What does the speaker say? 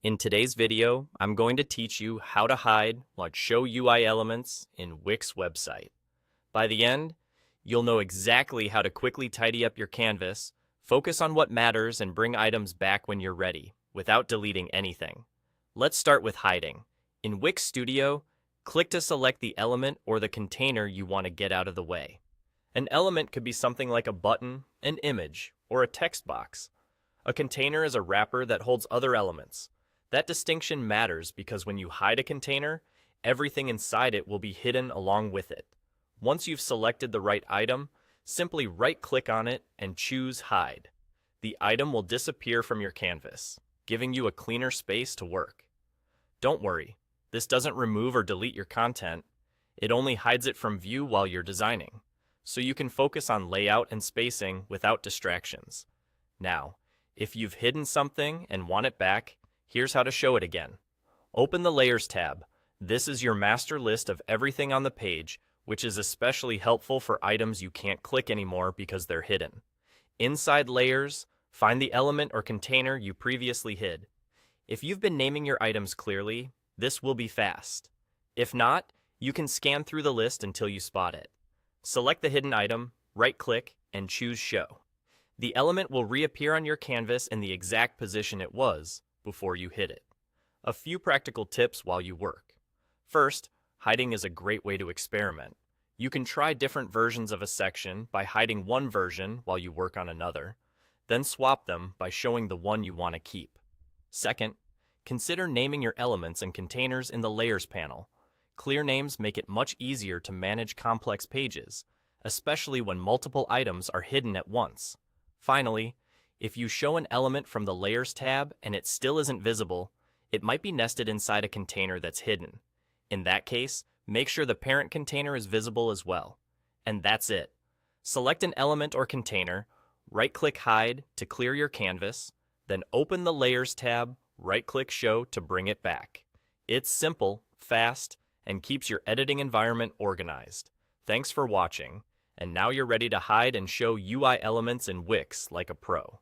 In today's video, I'm going to teach you how to hide like show UI elements in Wix website. By the end, you'll know exactly how to quickly tidy up your canvas, focus on what matters, and bring items back when you're ready, without deleting anything. Let's start with hiding. In Wix Studio, click to select the element or the container you want to get out of the way. An element could be something like a button, an image, or a text box. A container is a wrapper that holds other elements. That distinction matters because when you hide a container, everything inside it will be hidden along with it. Once you've selected the right item, simply right-click on it and choose Hide. The item will disappear from your canvas, giving you a cleaner space to work. Don't worry, this doesn't remove or delete your content. It only hides it from view while you're designing, so you can focus on layout and spacing without distractions. Now, if you've hidden something and want it back, here's how to show it again. Open the Layers tab. This is your master list of everything on the page, which is especially helpful for items you can't click anymore because they're hidden. Inside Layers, find the element or container you previously hid. If you've been naming your items clearly, this will be fast. If not, you can scan through the list until you spot it. Select the hidden item, right-click, and choose Show. The element will reappear on your canvas in the exact position it was before you hid it. A few practical tips while you work. First, hiding is a great way to experiment. You can try different versions of a section by hiding one version while you work on another, then swap them by showing the one you want to keep. Second, consider naming your elements and containers in the Layers panel. Clear names make it much easier to manage complex pages, especially when multiple items are hidden at once. Finally, if you show an element from the Layers tab and it still isn't visible, it might be nested inside a container that's hidden. In that case, make sure the parent container is visible as well. And that's it. Select an element or container, right-click Hide to clear your canvas, then open the Layers tab, right-click Show to bring it back. It's simple, fast, and keeps your editing environment organized. Thanks for watching, and now you're ready to hide and show UI elements in Wix like a pro.